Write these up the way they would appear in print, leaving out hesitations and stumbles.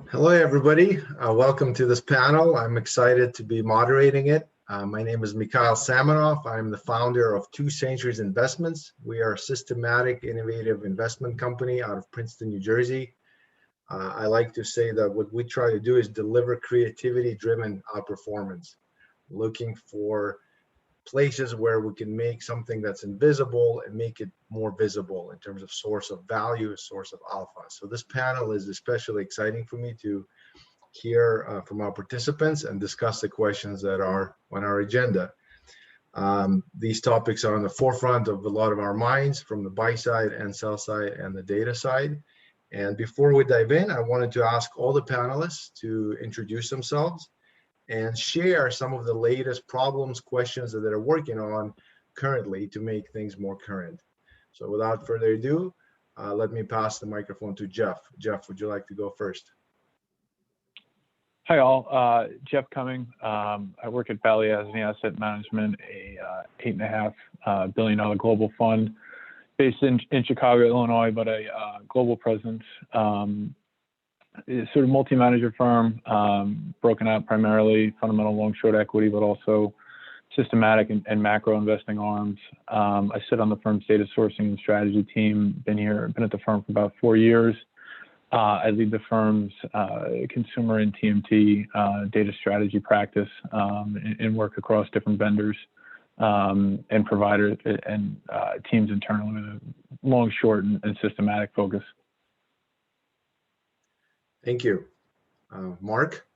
Hello, everybody. Welcome to this panel. I'm excited to be moderating it. My name is Mikhail Samonov. I'm the founder of 2 Centuries Investments. We are a systematic, innovative investment company out of Princeton, New Jersey. I like to say that what we try to do is deliver creativity-driven outperformance, looking for places where we can make something that's invisible and make it more visible in terms of source of value, source of alpha. So this panel is especially exciting for me to hear from our participants and discuss the questions that are on our agenda. These topics are on the forefront of a lot of our minds from the buy side and sell side and the data side. And before we dive in, I wanted to ask all the panelists to introduce themselves and share some of the latest problems, questions that they're working on currently to make things more current. So without further ado, let me pass the microphone to Jeff. Jeff, would you like to go first? Hi all, Jeff Cumming. I work at Balyasny Asset Management, a $8.5 billion global fund based in Chicago, Illinois, but a global presence. It's sort of multi-manager firm, broken out primarily fundamental long-short equity, but also systematic and macro investing arms. I sit on the firm's data sourcing and strategy team. Been at the firm for about 4 years. I lead the firm's consumer and TMT data strategy practice and work across different vendors and providers and teams internally with a long, short, and systematic focus. Thank you. Mark?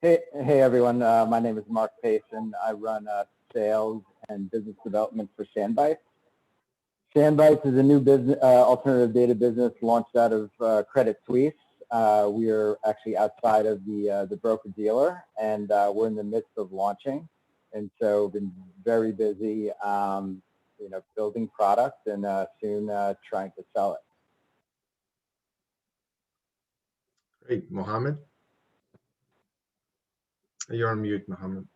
Hey everyone. My name is Mark Pason. I run sales and business development for Sandbytes. Sandbytes is a new business, alternative data business launched out of Credit Suisse. We are actually outside of the broker-dealer, and we're in the midst of launching. And so been very busy, building product and soon trying to sell it. Great. Mohammed? You're on mute, Mohammed.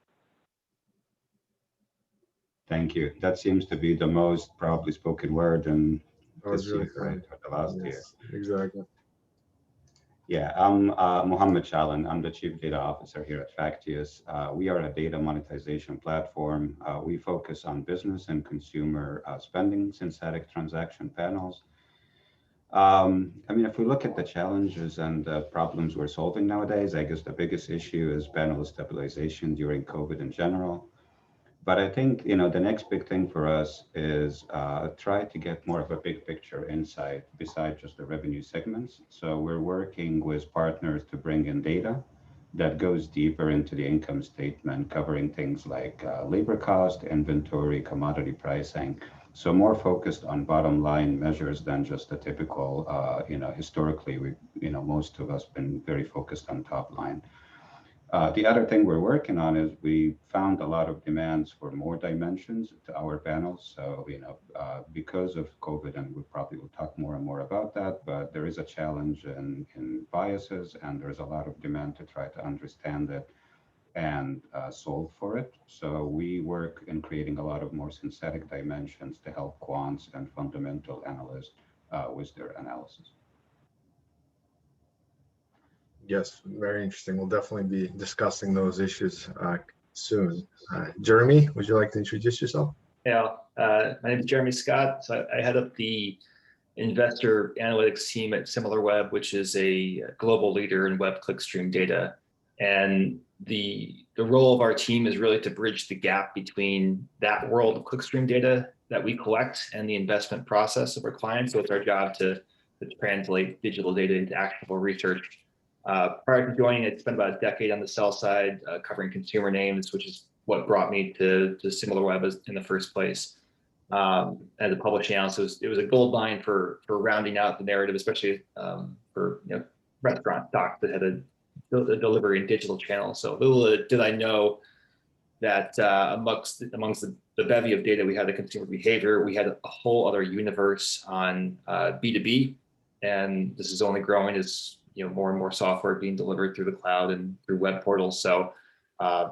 Thank you. That seems to be the most probably spoken word in this Really year, right, or the last year. Exactly. Yeah, I'm Mohammed Shaalan. I'm the Chief Data Officer here at Facteus. We are a data monetization platform. We focus on business and consumer spending, synthetic transaction panels. If we look at the challenges and the problems we're solving nowadays, I guess the biggest issue is panel stabilization during COVID in general. But I think, the next big thing for us is try to get more of a big picture insight besides just the revenue segments. So we're working with partners to bring in data that goes deeper into the income statement, covering things like labor cost, inventory, commodity pricing. So more focused on bottom line measures than just the typical, historically, most of us been very focused on top line. The other thing we're working on is we found a lot of demands for more dimensions to our panels. So, because of COVID, and we probably will talk more and more about that, but there is a challenge in biases, and there's a lot of demand to try to understand it and solve for it. So we work in creating a lot of more synthetic dimensions to help quants and fundamental analysts with their analysis. Yes, very interesting. We'll definitely be discussing those issues soon. Jeremy, would you like to introduce yourself? Yeah, my name is Jeremy Scott. So I head up the investor analytics team at SimilarWeb, which is a global leader in web clickstream data. And the role of our team is really to bridge the gap between that world of clickstream data that we collect and the investment process of our clients. So it's our job to translate digital data into actionable research. Prior to joining, I spent about a decade on the sell side, covering consumer names, which is what brought me to SimilarWeb in the first place. As a publishing analyst, it was a gold mine for rounding out the narrative, especially for restaurant docs that had a delivery and digital channels. So little did I know that amongst the bevy of data we had, the consumer behavior, we had a whole other universe on B2B, and this is only growing as more and more software being delivered through the cloud and through web portals. So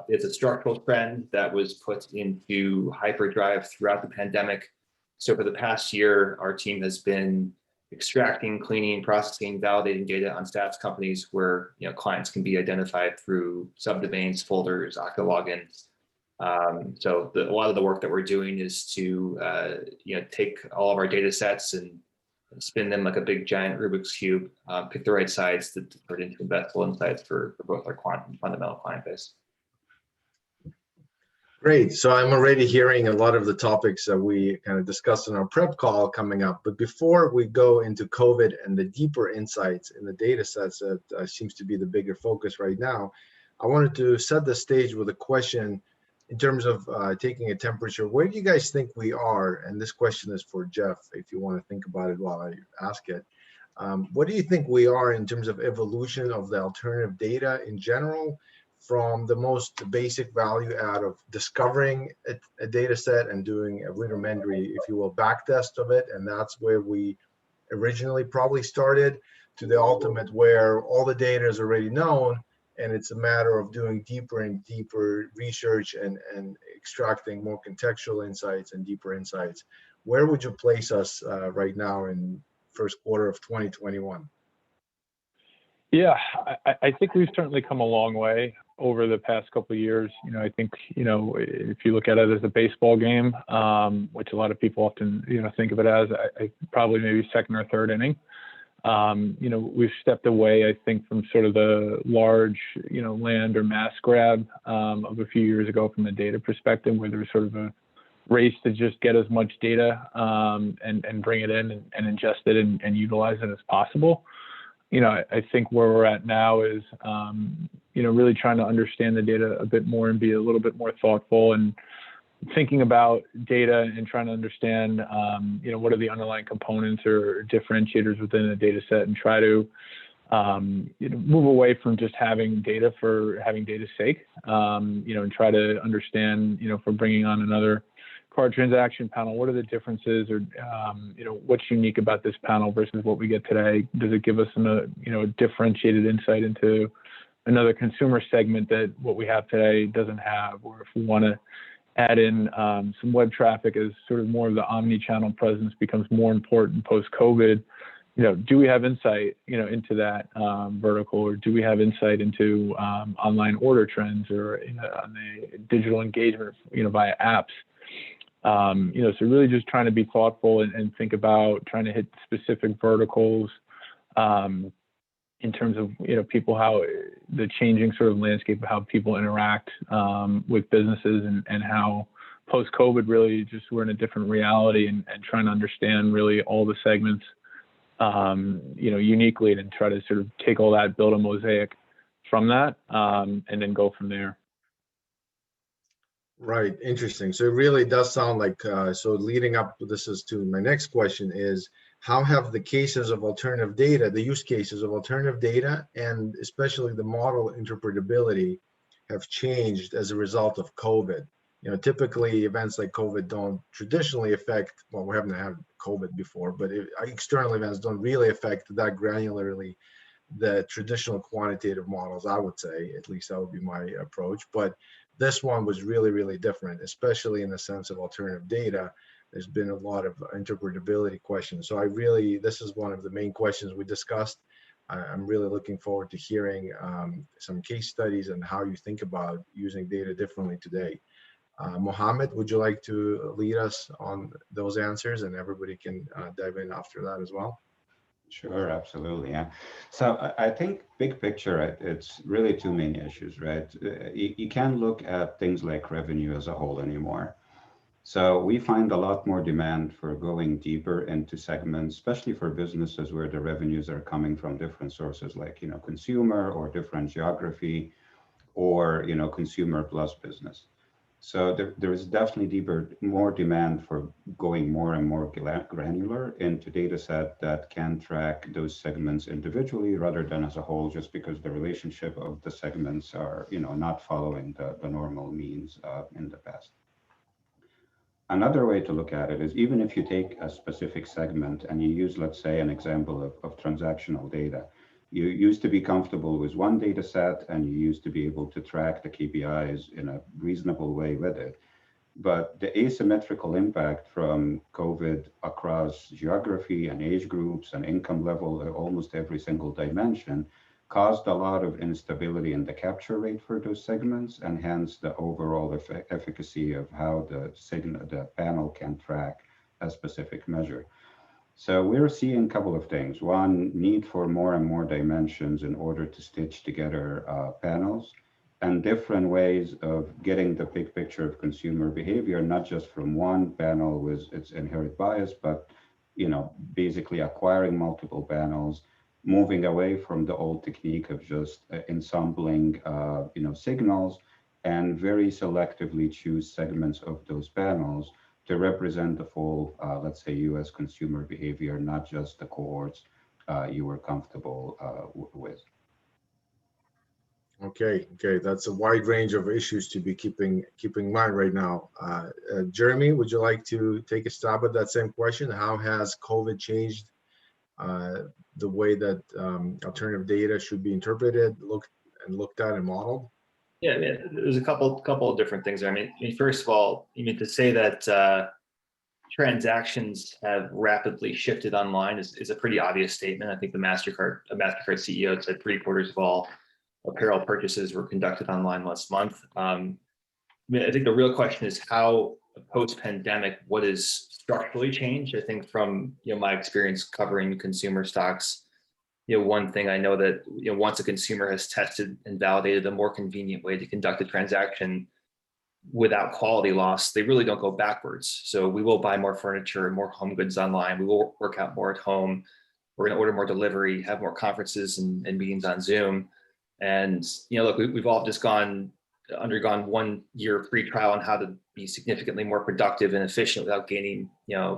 it's a structural trend that was put into hyperdrive throughout the pandemic. So for the past year, our team has been extracting, cleaning, processing, validating data on stats companies where clients can be identified through subdomains, folders, Okta logins. So a lot of the work that we're doing is to take all of our data sets and spin them like a big giant Rubik's Cube, pick the right sides to put into investable insights for both our quant and fundamental client base. Great. So I'm already hearing a lot of the topics that we kind of discussed in our prep call coming up. But before we go into COVID and the deeper insights in the data sets that seems to be the bigger focus right now, I wanted to set the stage with a question in terms of taking a temperature. Where do you guys think we are? And this question is for Jeff, if you want to think about it while I ask it. What do you think we are in terms of evolution of the alternative data in general, from the most basic value out of discovering a data set and doing a rudimentary, if you will, back test of it, and that's where we originally probably started, to the ultimate where all the data is already known, and it's a matter of doing deeper and deeper research and extracting more contextual insights and deeper insights. Where would you place us right now in first quarter of 2021? Yeah, I think we've certainly come a long way over the past couple of years. I think, if you look at it as a baseball game, which a lot of people often, think of it as, I probably maybe second or third inning. We've stepped away, I think, from sort of the large, land or mass grab of a few years ago from the data perspective, where there was sort of a race to just get as much data and bring it in and ingest it and utilize it as possible. I think where we're at now is, really trying to understand the data a bit more and be a little bit more thoughtful and thinking about data and trying to understand, what are the underlying components or differentiators within a data set, and try to, move away from just having data for having data's sake, and try to understand, if we're bringing on another card transaction panel, what are the differences, or what's unique about this panel versus what we get today? Does it give us a differentiated insight into another consumer segment that what we have today doesn't have? Or if we want to add in some web traffic as sort of more of the omni-channel presence becomes more important post-COVID, do we have insight into that vertical, or do we have insight into online order trends, or on the digital engagement via apps? So really just trying to be thoughtful and think about trying to hit specific verticals in terms of, people, how the changing sort of landscape of how people interact with businesses, and how post-COVID really just we're in a different reality, and trying to understand really all the segments, uniquely, and try to sort of take all that, build a mosaic from that, and then go from there. Right, interesting. So it really does sound like, so leading up, this is to my next question, is how have the cases of alternative data, the use cases of alternative data, and especially the model interpretability, have changed as a result of COVID? Typically events like COVID don't traditionally affect, well, we haven't had COVID before, but external events don't really affect that granularly the traditional quantitative models, I would say. At least that would be my approach. But this one was really, really different, especially in the sense of alternative data. There's been a lot of interpretability questions. So this is one of the main questions we discussed. I'm really looking forward to hearing some case studies and how you think about using data differently today. Mohammed, would you like to lead us on those answers, and everybody can dive in after that as well? Sure, absolutely, yeah. So I think big picture, it's really two main issues, right? You can't look at things like revenue as a whole anymore. So we find a lot more demand for going deeper into segments, especially for businesses where the revenues are coming from different sources, like, consumer or different geography, or, consumer plus business. So there is definitely more demand for going more and more granular into data set that can track those segments individually rather than as a whole, just because the relationship of the segments are, not following the normal means in the past. Another way to look at it is, even if you take a specific segment and you use, let's say, an example of transactional data, you used to be comfortable with one data set, and you used to be able to track the KPIs in a reasonable way with it. But the asymmetrical impact from COVID across geography and age groups and income level at almost every single dimension caused a lot of instability in the capture rate for those segments, and hence the overall efficacy of how the panel can track a specific measure. So we're seeing a couple of things. One, need for more and more dimensions in order to stitch together panels, and different ways of getting the big picture of consumer behavior, not just from one panel with its inherent bias, but basically acquiring multiple panels, moving away from the old technique of just ensembling signals, and very selectively choose segments of those panels to represent the full, let's say, US consumer behavior, not just the cohorts you were comfortable with. Okay, that's a wide range of issues to be keeping in mind right now. Jeremy, would you like to take a stab at that same question? How has COVID changed the way that alternative data should be interpreted, looked at, and modeled? Yeah, I mean, there's a couple of different things there. I mean, first of all, you mean to say that transactions have rapidly shifted online is a pretty obvious statement. I think the MasterCard CEO said 3/4 of all apparel purchases were conducted online last month. I think the real question is how post-pandemic, what is structurally changed? I think from my experience covering consumer stocks, one thing I know that once a consumer has tested and validated a more convenient way to conduct a transaction without quality loss, they really don't go backwards. So we will buy more furniture and more home goods online. We will work out more at home. We're going to order more delivery, have more conferences and meetings on Zoom. And look, we've all just undergone 1 year free trial on how to be significantly more productive and efficient without gaining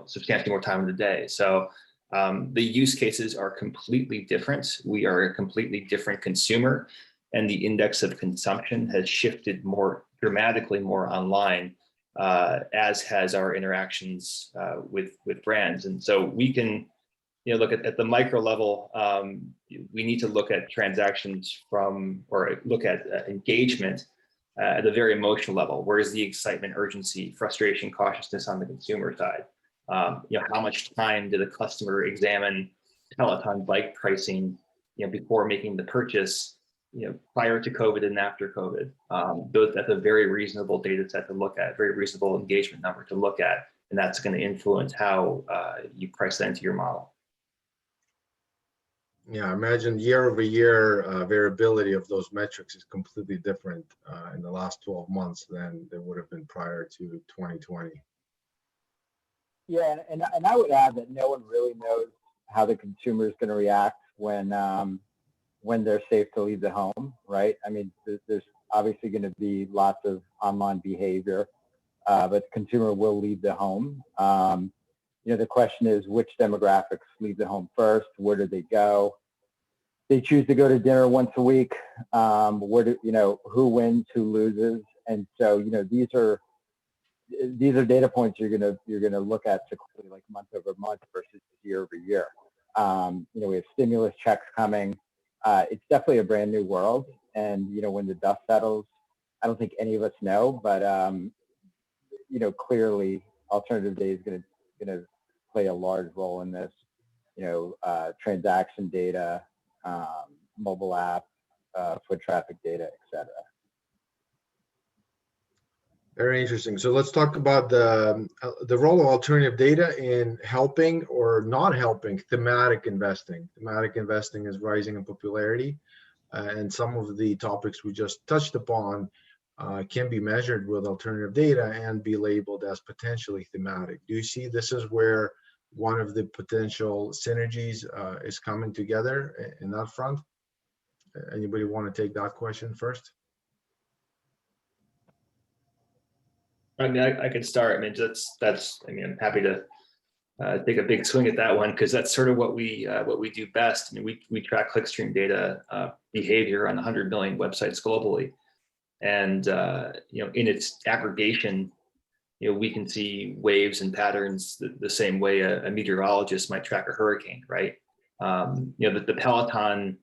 substantially more time in the day. So the use cases are completely different. We are a completely different consumer, and the index of consumption has shifted more dramatically more online, as has our interactions with brands. And so we can look at the micro level. We need to look at transactions or look at engagement at a very emotional level. Where is the excitement, urgency, frustration, cautiousness on the consumer side? How much time did a customer examine Peloton bike pricing before making the purchase, prior to COVID and after COVID? That's a very reasonable data set to look at, very reasonable engagement number to look at, and that's going to influence how you price that into your model. Yeah, I imagine year over year variability of those metrics is completely different in the last 12 months than they would have been prior to 2020. Yeah, and I would add that no one really knows how the consumer is going to react when they're safe to leave the home, right? I mean, there's obviously going to be lots of online behavior, but the consumer will leave the home. The question is which demographics leave the home first? Where do they go? They choose to go to dinner once a week. Who wins, who loses, and so these are data points you're gonna look at sequentially, like month over month versus year over year. We have stimulus checks coming. It's definitely a brand new world, and when the dust settles, I don't think any of us know, but clearly alternative data is gonna play a large role in this. Transaction data, mobile app, foot traffic data, etc. Very interesting. So let's talk about the role of alternative data in helping or not helping thematic investing. Thematic investing is rising in popularity, and some of the topics we just touched upon can be measured with alternative data and be labeled as potentially thematic. Do you see this is where one of the potential synergies is coming together in that front? Anybody want to take that question first? I mean, I could start. I mean, I'm happy to take a big swing at that one, because that's sort of what we do best. I mean, we track clickstream data behavior on 100 million websites globally, and in its aggregation, we can see waves and patterns the same way a meteorologist might track a hurricane, right? The Peloton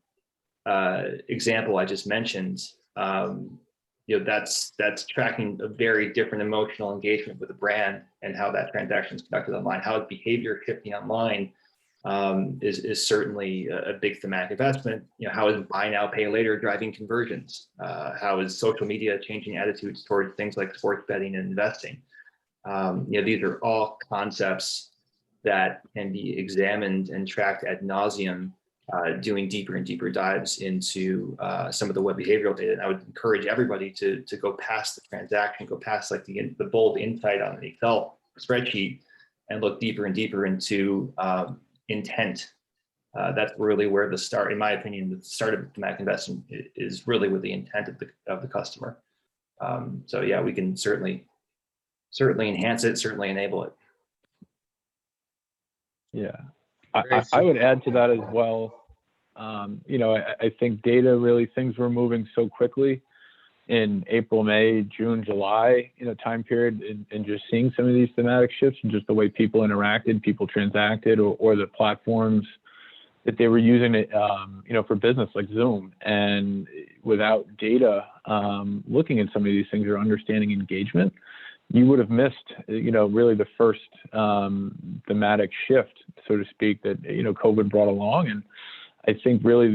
example I just mentioned, that's tracking a very different emotional engagement with the brand and how that transaction is conducted online. How is behavior shifting online is certainly a big thematic investment. How is buy now, pay later driving conversions? How is social media changing attitudes towards things like sports betting and investing? These are all concepts that can be examined and tracked ad nauseum, doing deeper and deeper dives into some of the web behavioral data. And I would encourage everybody to go past the transaction, go past like the bold insight on an Excel spreadsheet, and look deeper and deeper into intent. That's really where the start, in my opinion, the start of thematic investment is really with the intent of the customer. So yeah, we can certainly enhance it, certainly enable it. Yeah, I would add to that as well. I think data, really, things were moving so quickly in April, May, June, July, time period, and just seeing some of these thematic shifts and just the way people interacted, people transacted, or the platforms that they were using it, for business like Zoom. And without data, looking at some of these things or understanding engagement, you would have missed, really the first thematic shift, so to speak, that, COVID brought along. And I think really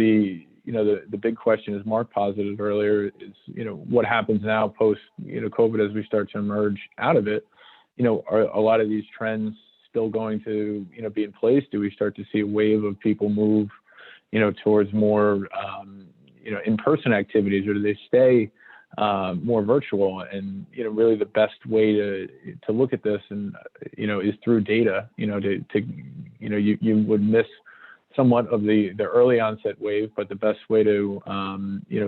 the big question, as Mark posited earlier, is, what happens now post, COVID as we start to emerge out of it? Are a lot of these trends still going to, be in place? Do we start to see a wave of people move, towards more, in-person activities, or do they stay more virtual? And really the best way to look at this and is through data. You would miss somewhat of the early onset wave, but the best way to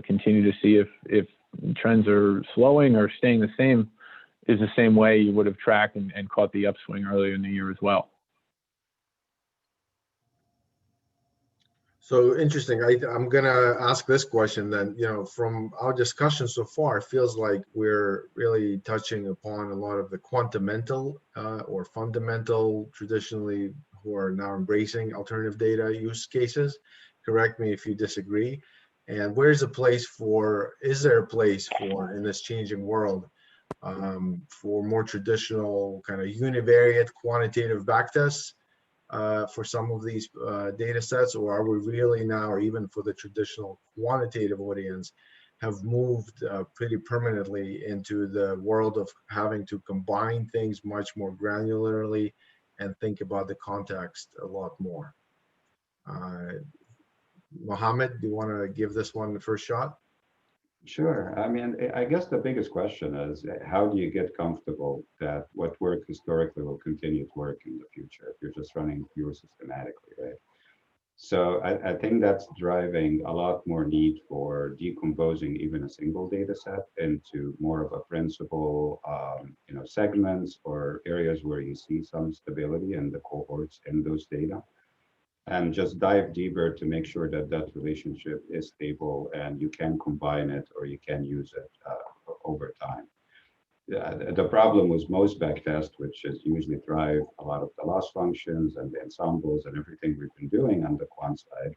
continue to see if trends are slowing or staying the same is the same way you would have tracked and caught the upswing earlier in the year as well. So interesting. I'm going to ask this question then. From our discussion so far, it feels like we're really touching upon a lot of the quantamental or fundamental, traditionally, who are now embracing alternative data use cases. Correct me if you disagree. And is there a place for, in this changing world, for more traditional kind of univariate quantitative backtests? For some of these data sets, or are we really now, or even for the traditional quantitative audience, have moved pretty permanently into the world of having to combine things much more granularly and think about the context a lot more? Mohammed, do you want to give this one the first shot? Sure. I mean, I guess the biggest question is, how do you get comfortable that what worked historically will continue to work in the future if you're just running pure systematically, right? So I think that's driving a lot more need for decomposing even a single data set into more of a principal, segments or areas where you see some stability in the cohorts in those data, and just dive deeper to make sure that that relationship is stable and you can combine it or you can use it over time. The problem with most backtests, which is usually drive a lot of the loss functions and the ensembles and everything we've been doing on the quant side,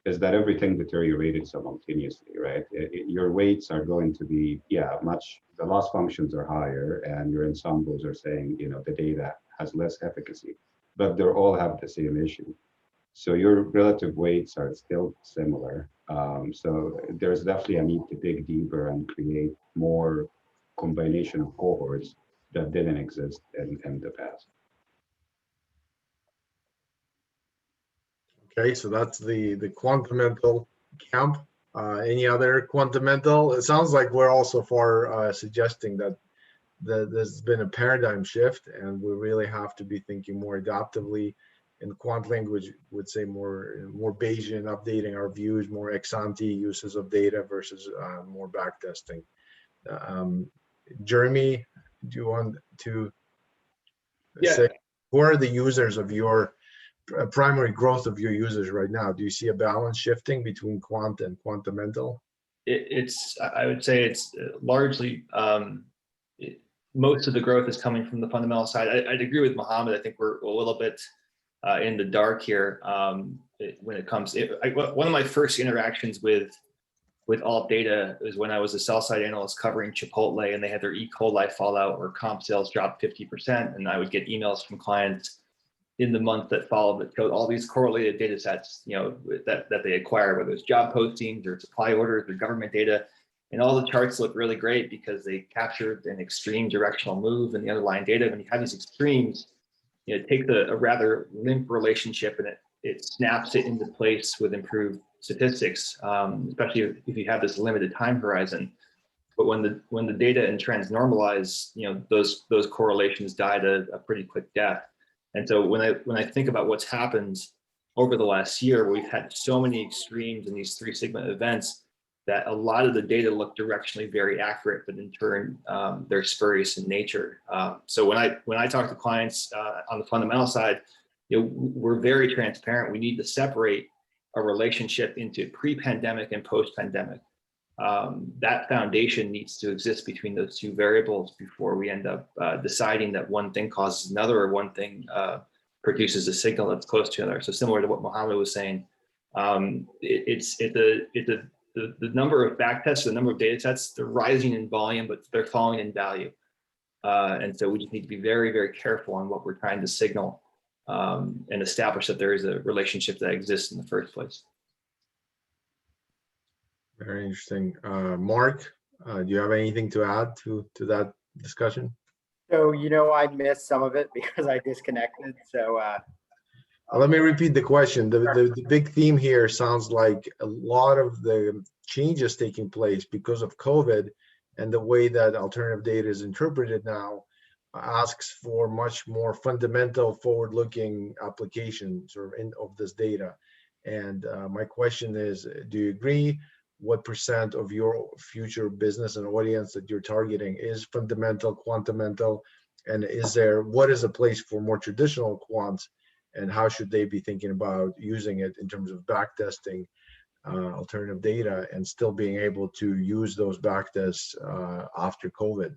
is that everything deteriorated simultaneously, right? Your weights are going to be, the loss functions are higher and your ensembles are saying, the data has less efficacy, but they all have the same issue. So your relative weights are still similar. So there's definitely a need to dig deeper and create more combination of cohorts that didn't exist in the past. Okay, so that's the quantamental camp. Any other quantamental? It sounds like we're all so far suggesting that there's been a paradigm shift and we really have to be thinking more adaptively. In quant language, would say more Bayesian, updating our views, more ex-ante uses of data versus more backtesting. Jeremy, do you want to say who are the users of your primary growth of your users right now? Do you see a balance shifting between quant and quantamental? I would say it's largely, most of the growth is coming from the fundamental side. I'd agree with Mohammed. I think we're a little bit in the dark here when it comes. One of my first interactions with with alt data is when I was a sell side analyst covering Chipotle, and they had their E. coli fallout where comp sales dropped 50%. And I would get emails from clients in the month that followed that showed all these correlated data sets, that they acquired, whether it's job postings or supply orders or government data. And all the charts look really great because they captured an extreme directional move in the underlying data. When you have these extremes, it takes a rather limp relationship and it snaps it into place with improved statistics, especially if you have this limited time horizon. But when the data and trends normalize, those correlations died a pretty quick death. And so when I think about what's happened over the last year, we've had so many extremes in these 3 sigma events that a lot of the data look directionally very accurate, but in turn, they're spurious in nature. So when I talk to clients on the fundamental side, we're very transparent. We need to separate a relationship into pre-pandemic and post-pandemic. That foundation needs to exist between those 2 variables before we end up deciding that one thing causes another or one thing produces a signal that's close to another. So similar to what Mohammed was saying, the number of back tests, the number of data sets, they're rising in volume, but they're falling in value. And so we just need to be very, very careful on what we're trying to signal and establish that there is a relationship that exists in the first place. Very interesting. Mark, do you have anything to add to that discussion? So, I missed some of it because I disconnected. So let me repeat the question. The big theme here sounds like a lot of the changes taking place because of COVID and the way that alternative data is interpreted now asks for much more fundamental forward-looking application of this data. And my question is, do you agree? What % of your future business and audience that you're targeting is fundamental, quantamental, and what is a place for more traditional quants, and how should they be thinking about using it in terms of backtesting alternative data and still being able to use those backtests after COVID?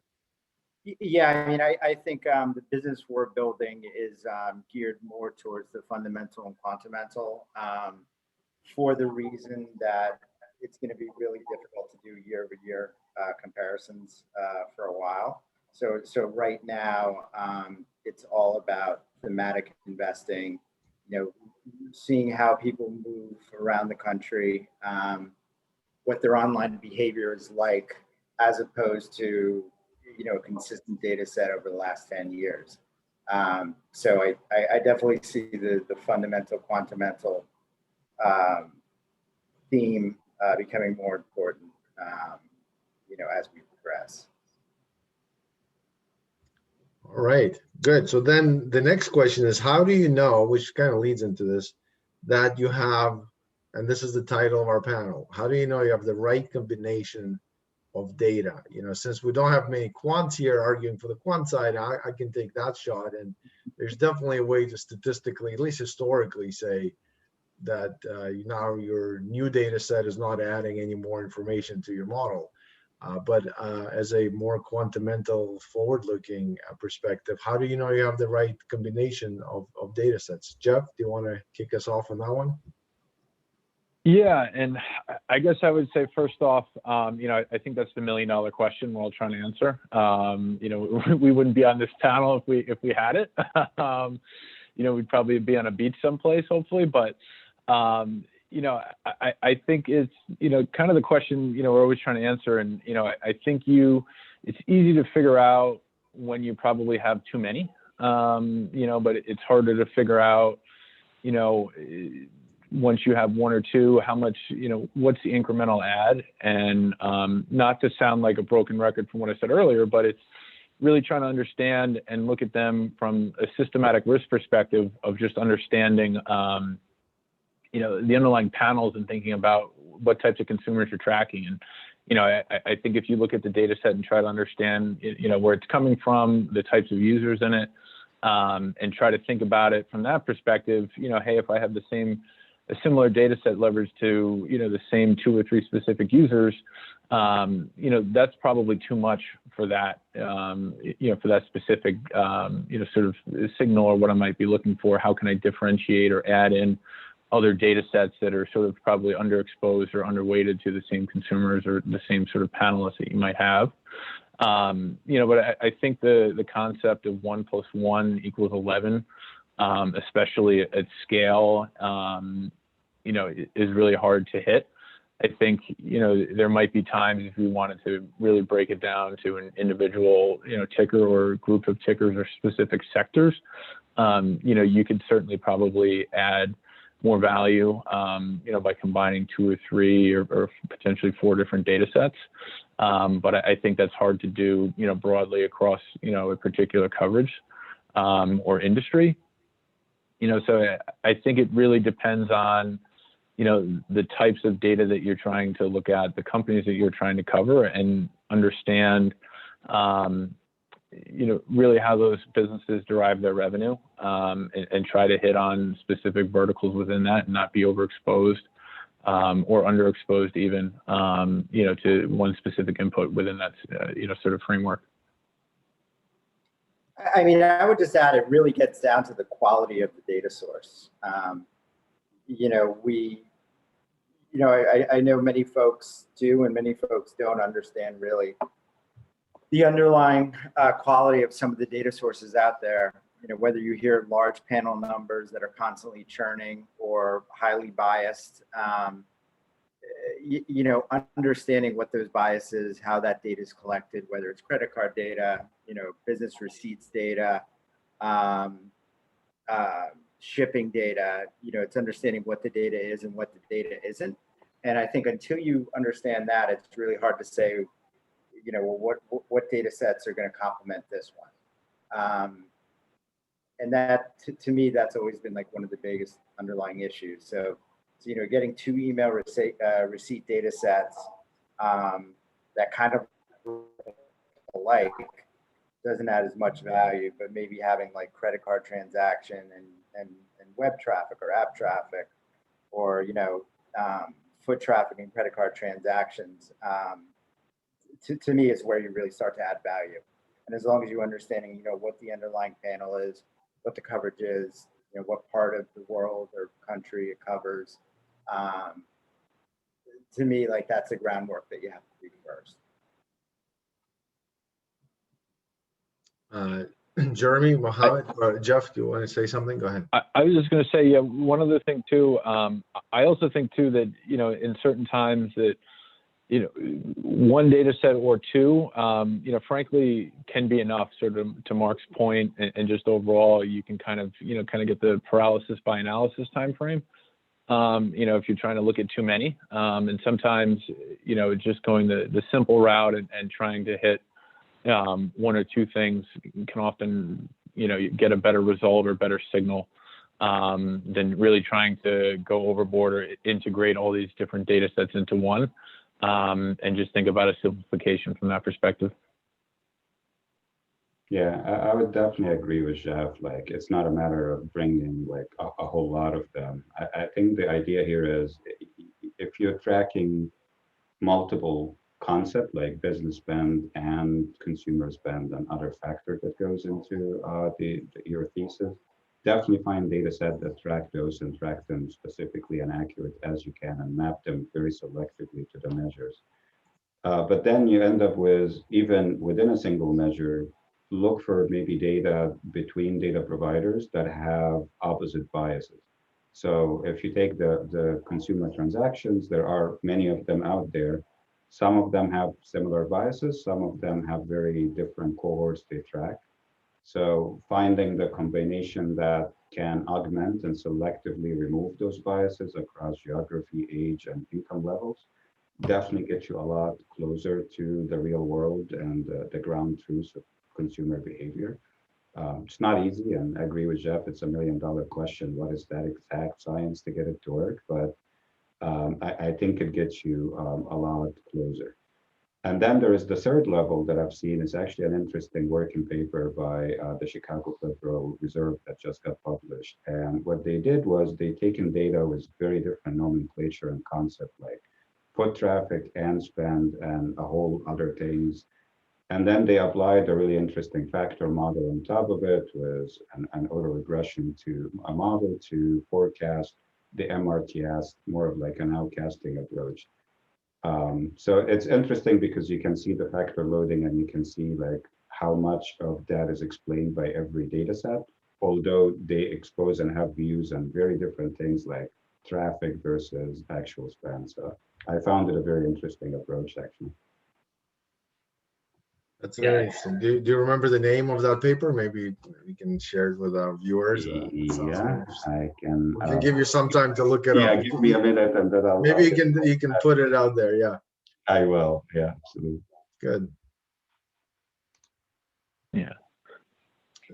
Yeah, I think the business we're building is geared more towards the fundamental and quantamental for the reason that it's going to be really difficult to do year-over-year comparisons for a while. So right now, it's all about thematic investing, seeing how people move around the country, what their online behavior is like, as opposed to, a consistent data set over the last 10 years. So I definitely see the fundamental, quantamental theme becoming more important, as we progress. All right, good. So then the next question is, how do you know, which kind of leads into this, that you have, and this is the title of our panel, how do you know you have the right combination of data? Since we don't have many quants here arguing for the quant side, I can take that shot. And there's definitely a way to statistically, at least historically, say that now your new data set is not adding any more information to your model. But as a more quantamental forward-looking perspective, how do you know you have the right combination of data sets? Jeff, do you want to kick us off on that one? Yeah, and I guess I would say first off, I think that's the $1 million question we're all trying to answer. We wouldn't be on this panel if we had it. We'd probably be on a beach someplace, hopefully, but I think it's, kind of the question, we're always trying to answer. And, I think it's easy to figure out when you probably have too many, but it's harder to figure out, once you have one or two, how much, what's the incremental add? And not to sound like a broken record from what I said earlier, but it's really trying to understand and look at them from a systematic risk perspective of just understanding, the underlying panels and thinking about what types of consumers you're tracking. And, I think if you look at the data set and try to understand, where it's coming from, the types of users in it, and try to think about it from that perspective, hey, if I have a similar data set leveraged to, the same 2 or 3 specific users, that's probably too much for that, for that specific, sort of signal or what I might be looking for. How can I differentiate or add in other data sets that are sort of probably underexposed or underweighted to the same consumers or the same sort of panelists that you might have. But I think the concept of 1 + 1 = 11, especially at scale, is really hard to hit. I think, there might be times if we wanted to really break it down to an individual, ticker or group of tickers or specific sectors, you could certainly probably add more value, by combining 2 or 3 or potentially 4 different data sets. But I think that's hard to do, broadly across, a particular coverage or industry. So I think it really depends on, the types of data that you're trying to look at, the companies that you're trying to cover, and understand, really how those businesses derive their revenue, and try to hit on specific verticals within that and not be overexposed or underexposed even, to one specific input within that, sort of framework. I mean, I would just add, it really gets down to the quality of the data source. I know many folks do, and many folks don't understand really the underlying quality of some of the data sources out there. Whether you hear large panel numbers that are constantly churning or highly biased, understanding what those biases, how that data is collected, whether it's credit card data, business receipts data, shipping data, it's understanding what the data is and what the data isn't. And I think until you understand that, it's really hard to say, what data sets are going to complement this one. And that, to me, that's always been like one of the biggest underlying issues. So getting 2 email receipt data sets that kind of alike doesn't add as much value, but maybe having like credit card transaction and web traffic or app traffic, or foot traffic and credit card transactions, to me is where you really start to add value. And as long as you're understanding, what the underlying panel is, what the coverage is, what part of the world or country it covers, to me, like, that's the groundwork that you have to do first. Jeremy, Mohammed, or Jeff, do you want to say something? Go ahead. I was just going to say, yeah, one other thing too. I also think too that, in certain times that, one data set or 2, frankly, can be enough, sort of to Mark's point, and just overall, you can kind of get the paralysis by analysis time frame. If you're trying to look at too many, and sometimes, just going the simple route and trying to hit 1 or 2 things can often, get a better result or better signal than really trying to go overboard or integrate all these different data sets into one, and just think about a simplification from that perspective. Yeah, I would definitely agree with Jeff. Like, it's not a matter of bringing like a whole lot of them. I think the idea here is, if you're tracking multiple concepts like business spend and consumer spend and other factors that goes into your thesis, definitely find data set that track those and track them specifically and accurate as you can, and map them very selectively to the measures. But then you end up with, even within a single measure, look for maybe data between data providers that have opposite biases. So if you take the consumer transactions, there are many of them out there. Some of them have similar biases. Some of them have very different cohorts they track. So finding the combination that can augment and selectively remove those biases across geography, age, and income levels definitely gets you a lot closer to the real world and the ground truths of consumer behavior. It's not easy, and I agree with Jeff, it's $1 million question. What is that exact science to get it to work? But I think it gets you a lot closer. And then there is the third level that I've seen. Is actually an interesting working paper by the Chicago Federal Reserve that just got published. And what they did was they taken data with very different nomenclature and concept, like foot traffic and spend and a whole other things. And then they applied a really interesting factor model on top of it, with an autoregression to a model to forecast the MRTS, more of like an outcasting approach. So it's interesting because you can see the factor loading and you can see like how much of that is explained by every data set, although they expose and have views on very different things like traffic versus actual span. So I found it a very interesting approach, actually. That's very interesting. Do you remember the name of that paper? Maybe we can share it with our viewers. Yeah, I can. We can give you some time to look it yeah, up. give me a minute and then I'll. Maybe you can put it out there. Yeah. I will. Yeah, absolutely. Good. Yeah.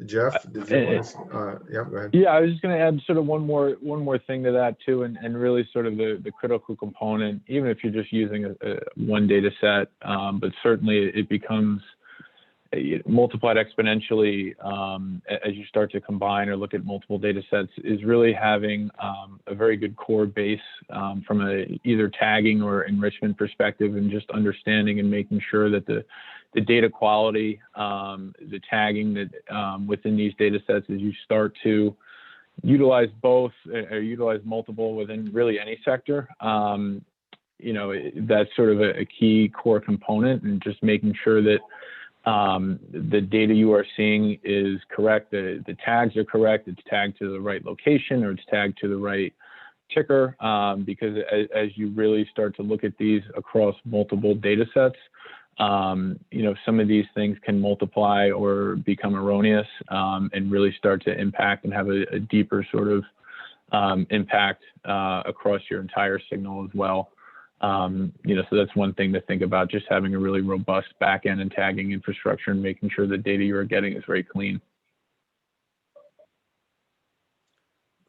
Jeff, did you want to, yeah, go ahead. Yeah, I was just going to add sort of one more thing to that too, and really sort of the critical component, even if you're just using one data set, but certainly it becomes multiplied exponentially as you start to combine or look at multiple data sets, is really having a very good core base from a either tagging or enrichment perspective, and just understanding and making sure that the data quality, the tagging that within these data sets, as you start to utilize both or utilize multiple within really any sector, you know, that's sort of a key core component, and just making sure that the data you are seeing is correct, the tags are correct, it's tagged to the right location or it's tagged to the right ticker, because as you really start to look at these across multiple data sets, you know, some of these things can multiply or become erroneous, and really start to impact and have a deeper sort of impact across your entire signal as well. You know, so that's one thing to think about, just having a really robust backend and tagging infrastructure and making sure the data you are getting is very clean.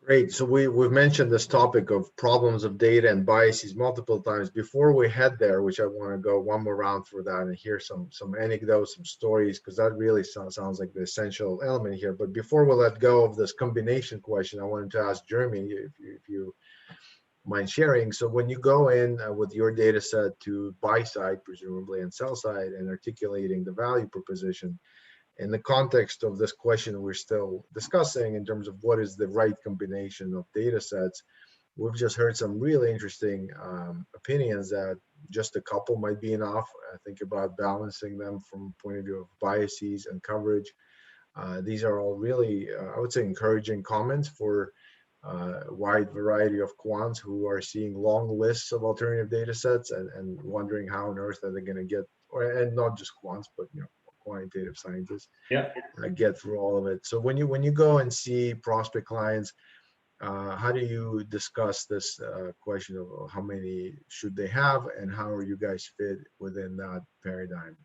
Great. So we've mentioned this topic of problems of data and biases multiple times. Before we head there, which I want to go one more round for that and hear some anecdotes, some stories, because that really sounds like the essential element here. But before we let go of this combination question, I wanted to ask Jeremy if you mind sharing. So when you go in with your data set to buy side, presumably, and sell side, and articulating the value proposition, in the context of this question we're still discussing in terms of what is the right combination of data sets, we've just heard some really interesting opinions that just a couple might be enough. I think about balancing them from the point of view of biases and coverage. These are all really, I would say, encouraging comments for a wide variety of quants who are seeing long lists of alternative data sets and wondering how on earth are they going to get, and not just quants, but you know, quantitative scientists, get through all of it. So when you go and see prospect clients, how do you discuss this question of how many should they have, and how are you guys fit within that paradigm?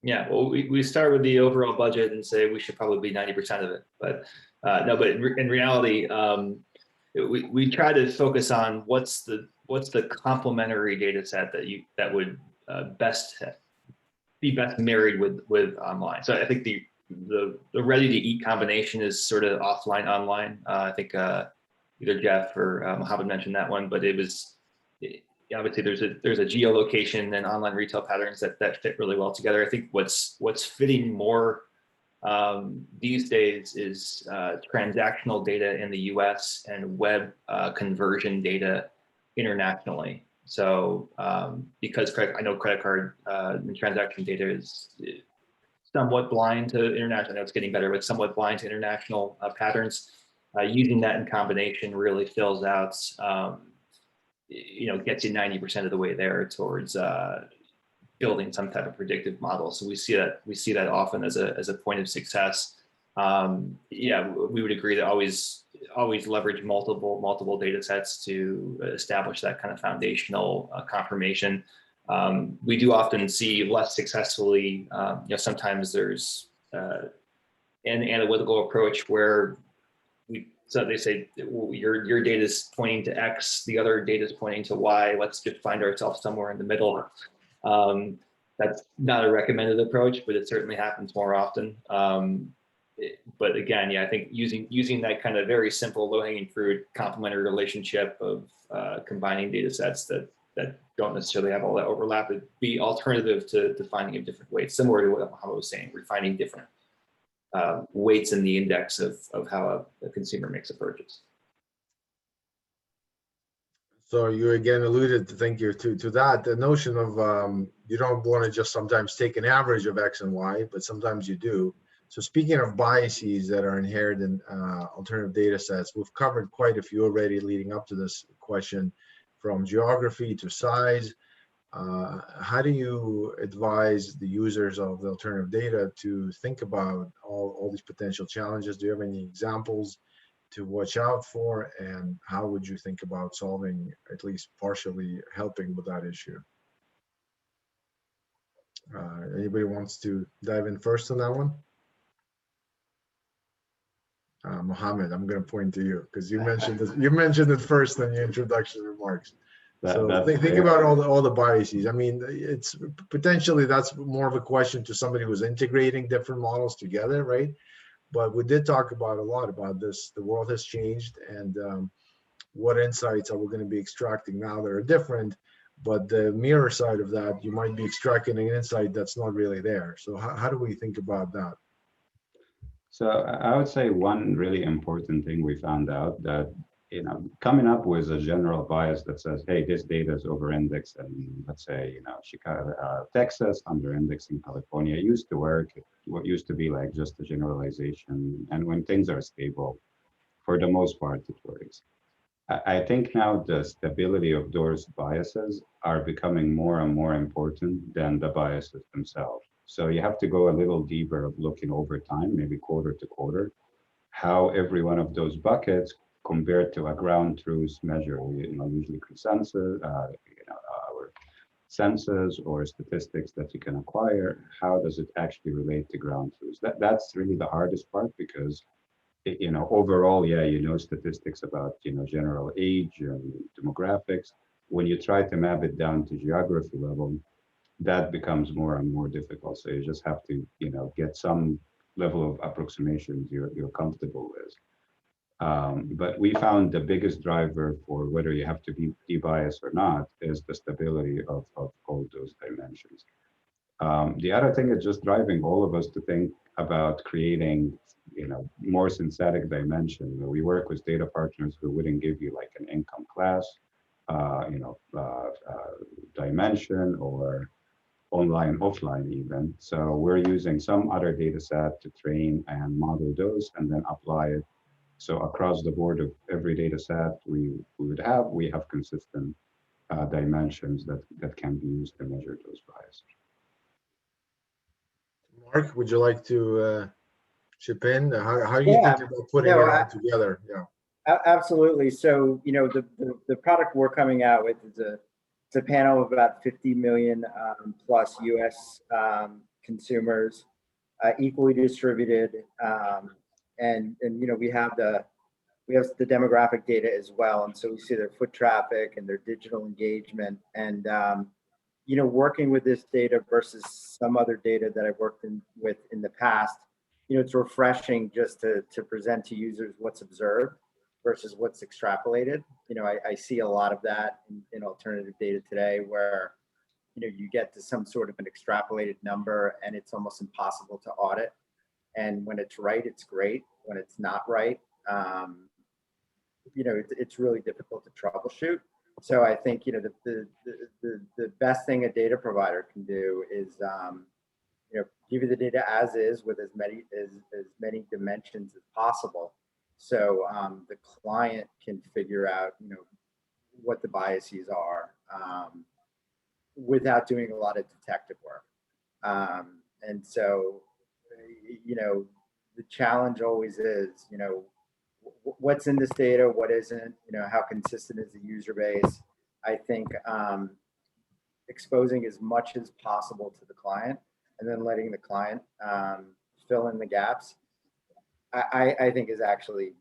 Yeah, well, we start with the overall budget and say we should probably be 90% of it, but no, but in reality, we try to focus on what's the complementary data set that would be best married with online. So I think the ready to eat combination is sort of offline online. I think either Jeff or Mohammed mentioned that one, but obviously there's a geolocation and online retail patterns that fit really well together. I think what's fitting more these days is transactional data in the US and web conversion data internationally. So because I know credit card and transaction data is somewhat blind to international, I know it's getting better, but somewhat blind to international patterns. Using that in combination really fills out, you know, gets you 90% of the way there towards building some type of predictive model. So we see that often as a point of success. Yeah, we would agree that always leverage multiple data sets to establish that kind of foundational confirmation. We do often see less successfully, you know, sometimes there's an analytical approach where so they say, well, your data is pointing to X, the other data is pointing to Y. Let's just find ourselves somewhere in the middle. That's not a recommended approach, but it certainly happens more often. But again, yeah, I think using that kind of very simple low-hanging fruit complementary relationship of combining data sets that don't necessarily have all that overlap would be alternative to finding a different weight, similar to what Mohammed was saying. We're finding different weights in the index of how a consumer makes a purchase. So you again alluded to, thank you, to that, the notion of you don't want to just sometimes take an average of X and Y, but sometimes you do. So speaking of biases that are inherent in alternative data sets, we've covered quite a few already leading up to this question, from geography to size. How do you advise the users of the alternative data to think about all these potential challenges? Do you have any examples to watch out for, and how would you think about solving, at least partially helping with that issue? Anybody wants to dive in first on that one? Mohammed, I'm going to point to you because you mentioned this, you mentioned it first in your introduction remarks. So think about all the biases. I mean, it's potentially that's more of a question to somebody who's integrating different models together, right? But we did talk about a lot about this. The world has changed, and what insights are we going to be extracting now that are different? But the mirror side of that, you might be extracting an insight that's not really there. So how do we think about that? So I would say one really important thing we found out that, coming up with a general bias that says, hey, this data is over-indexed, and let's say, Chicago, Texas under-indexed in California used to work. What used to be like just a generalization. And when things are stable, for the most part, it works. I think now the stability of those biases are becoming more and more important than the biases themselves. So you have to go a little deeper of looking over time, maybe quarter to quarter, how every one of those buckets compared to a ground truth measure, usually consensus, our census or statistics that you can acquire, how does it actually relate to ground truth? That's really the hardest part because overall, statistics about, general age and demographics. When you try to map it down to geography level, that becomes more and more difficult. So you just have to, get some level of approximations you're comfortable with. But we found the biggest driver for whether you have to be de-biased or not is the stability of all those dimensions. The other thing is just driving all of us to think about creating, more synthetic dimension. We work with data partners who wouldn't give you like an income class, dimension or online, offline even. So we're using some other data set to train and model those and then apply it. So across the board of every data set we have consistent dimensions that can be used to measure those biases. Mark, would you like to chip in? How do you think about putting it all together? Yeah. Absolutely. So, the product we're coming out with is it's a panel of about 50 million plus US consumers, equally distributed. And we have the demographic data as well. And so we see their foot traffic and their digital engagement, and working with this data versus some other data that I've worked with in the past, it's refreshing just to present to users what's observed versus what's extrapolated. I see a lot of that in alternative data today where, you get to some sort of an extrapolated number and it's almost impossible to audit. And when it's right, it's great. When it's not right, it's really difficult to troubleshoot. So I think, the best thing a data provider can do is, give you the data as is with as many dimensions as possible. So the client can figure out, what the biases are without doing a lot of detective work. And so, the challenge always is, what's in this data, what isn't, how consistent is the user base. I think exposing as much as possible to the client and then letting the client fill in the gaps, I think is actually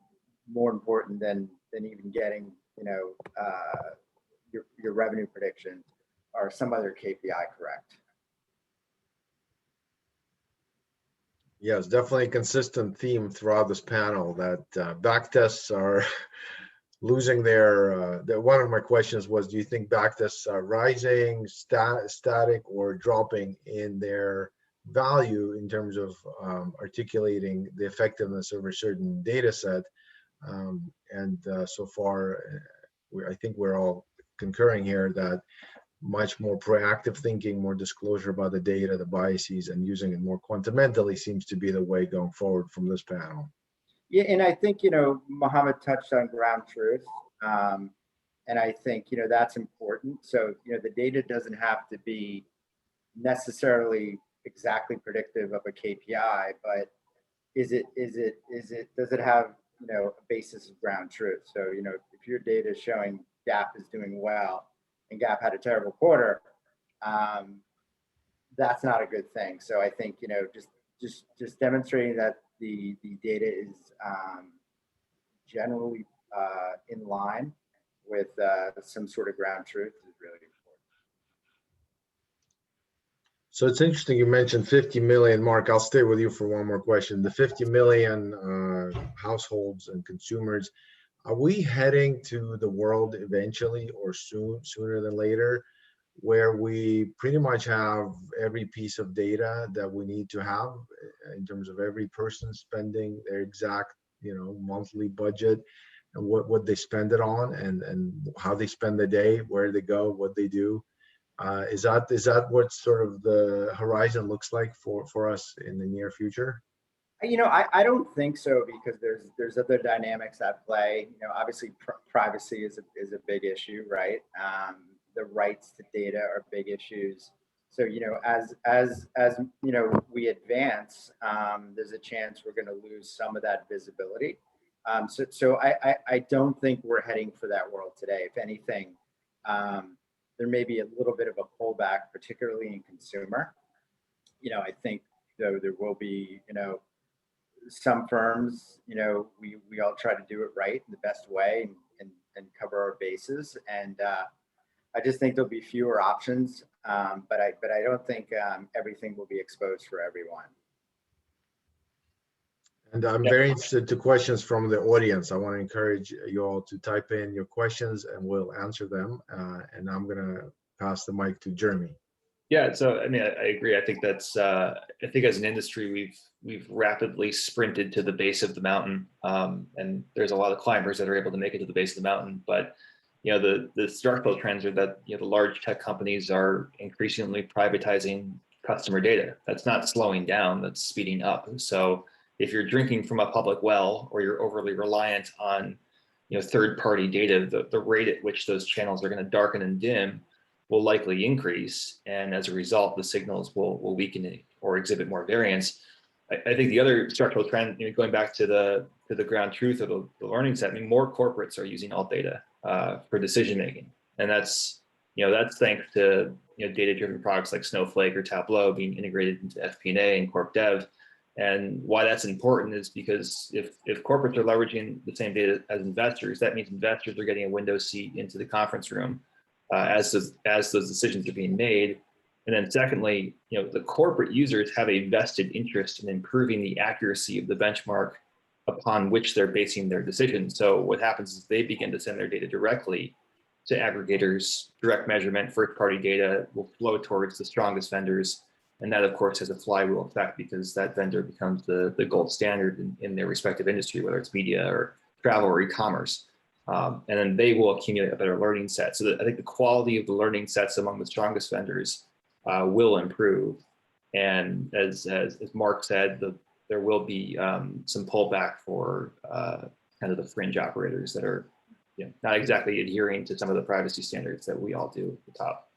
more important than even getting, your revenue prediction or some other KPI correct. Yes, definitely a consistent theme throughout this panel that backtests are losing their, one of my questions was, do you think backtests are rising, static, or dropping in their value in terms of articulating the effectiveness of a certain data set? So far, I think we're all concurring here that much more proactive thinking, more disclosure about the data, the biases, and using it more quantimentally seems to be the way going forward from this panel. Yeah, and I think, Mohammed touched on ground truth. And I think, that's important. So, the data doesn't have to be necessarily exactly predictive of a KPI, but does it have, a basis of ground truth? So, if your data is showing Gap is doing well and Gap had a terrible quarter, that's not a good thing. So I think, just demonstrating that the data is generally in line with some sort of ground truth is really important. So it's interesting you mentioned 50 million. Mark, I'll stay with you for one more question. The 50 million households and consumers, are we heading to the world eventually or sooner than later, where we pretty much have every piece of data that we need to have in terms of every person spending their exact, monthly budget and what they spend it on and how they spend the day, where they go, what they do? Is that what sort of the horizon looks like for us in the near future? I don't think so, because there's other dynamics at play. Obviously privacy is a big issue, right? The rights to data are big issues. So, as we advance, there's a chance we're going to lose some of that visibility. So I don't think we're heading for that world today. If anything, there may be a little bit of a pullback, particularly in consumer. I think there will be, some firms, we all try to do it right in the best way and cover our bases. And I just think there'll be fewer options, but I don't think everything will be exposed for everyone. And I'm very interested to questions from the audience. I want to encourage you all to type in your questions and we'll answer them. And I'm going to pass the mic to Jeremy. Yeah, so I mean, I agree. I think that's. I think as an industry, we've rapidly sprinted to the base of the mountain, and there's a lot of climbers that are able to make it to the base of the mountain. But the structural trends are that the large tech companies are increasingly privatizing customer data. That's not slowing down; that's speeding up. So if you're drinking from a public well, or you're overly reliant on third-party data, the rate at which those channels are going to darken and dim will likely increase, and as a result, the signals will weaken or exhibit more variance. I think the other structural trend, going back to the ground truth of the learning set, I mean, more corporates are using alt data for decision making, and that's thanks to data-driven products like Snowflake or Tableau being integrated into FP&A and Corp Dev. And why that's important is because if corporates are leveraging the same data as investors, that means investors are getting a window seat into the conference room as those decisions are being made. And then secondly, the corporate users have a vested interest in improving the accuracy of the benchmark upon which they're basing their decisions. So what happens is they begin to send their data directly to aggregators. Direct measurement, first-party data will flow towards the strongest vendors. And that, of course, has a flywheel effect because that vendor becomes the gold standard in their respective industry, whether it's media or travel or e-commerce. And then they will accumulate a better learning set. So I think the quality of the learning sets among the strongest vendors will improve. And as Mark said, there will be some pullback for kind of the fringe operators that are not exactly adhering to some of the privacy standards that we all do at the top.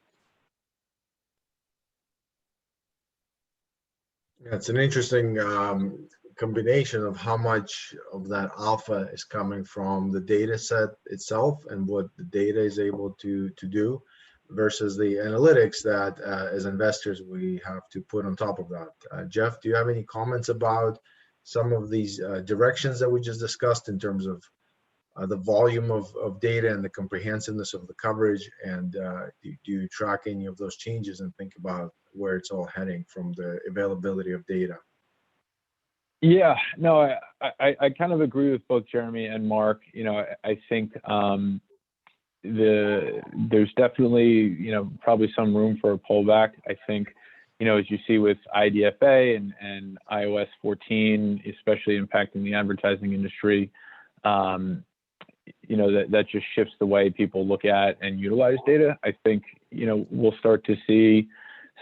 Yeah, it's an interesting combination of how much of that alpha is coming from the data set itself and what the data is able to do versus the analytics that as investors we have to put on top of that. Jeff, do you have any comments about some of these directions that we just discussed in terms of the volume of data and the comprehensiveness of the coverage, and do you track any of those changes and think about where it's all heading from the availability of data? Yeah, no, I kind of agree with both Jeremy and Mark. I think there's definitely probably some room for a pullback. I think as you see with IDFA and iOS 14, especially impacting the advertising industry, that just shifts the way people look at and utilize data. I think, we'll start to see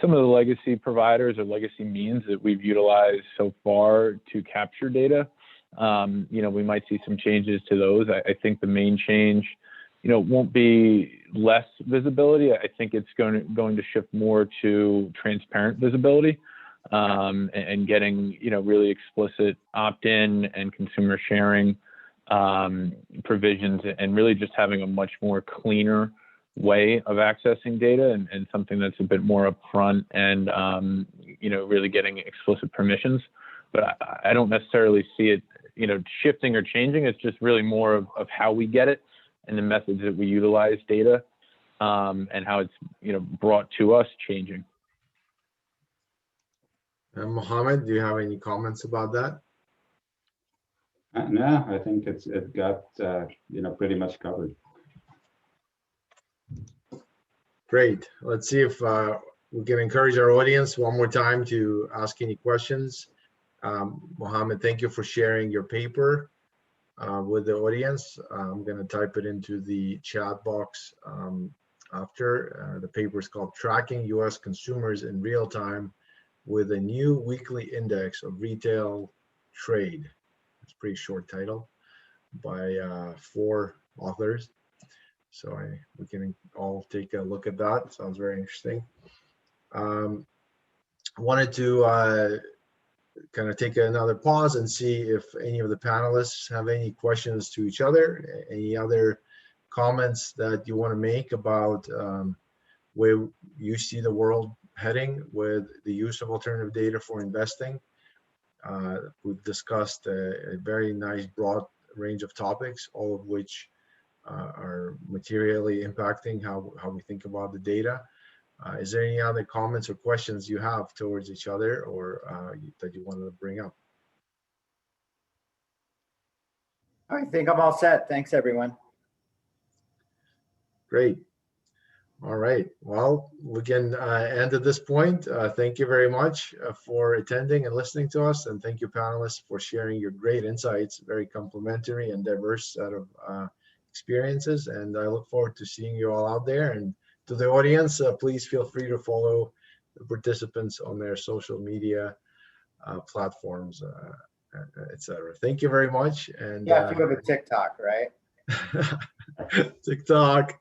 some of the legacy providers or legacy means that we've utilized so far to capture data. We might see some changes to those. I think the main change, won't be less visibility. I think it's going to shift more to transparent visibility, and getting, really explicit opt-in and consumer sharing provisions, and really just having a much more cleaner way of accessing data, and something that's a bit more upfront, and really getting explicit permissions. But I don't necessarily see it shifting or changing. It's just really more of how we get it and the methods that we utilize data, and how it's brought to us changing. Mohammed, do you have any comments about that? No, I think it got pretty much covered. Great. Let's see if we can encourage our audience one more time to ask any questions. Mohammed, thank you for sharing your paper with the audience. I'm going to type it into the chat box after. The paper is called Tracking U.S. Consumers in Real Time with a New Weekly Index of Retail Trade. It's a pretty short title by 4 authors. So we can all take a look at that. Sounds very interesting. Wanted to kind of take another pause and see if any of the panelists have any questions to each other, any other comments that you want to make about where you see the world heading with the use of alternative data for investing. We've discussed a very nice broad range of topics, all of which are materially impacting how we think about the data. Is there any other comments or questions you have towards each other, or that you wanted to bring up? I think I'm all set. Thanks, everyone. Great. All right. Well, we can end at this point. Thank you very much for attending and listening to us. And thank you, panelists, for sharing your great insights, very complimentary and diverse set of experiences. And I look forward to seeing you all out there. And to the audience, please feel free to follow the participants on their social media platforms, etc. Thank you very much. And yeah, if you have a TikTok, right? TikTok,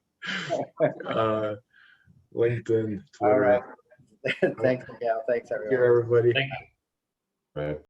LinkedIn, Twitter. All right. Thanks, Mikhail. Thanks, everyone. Thank you, everybody. Thank you. Right.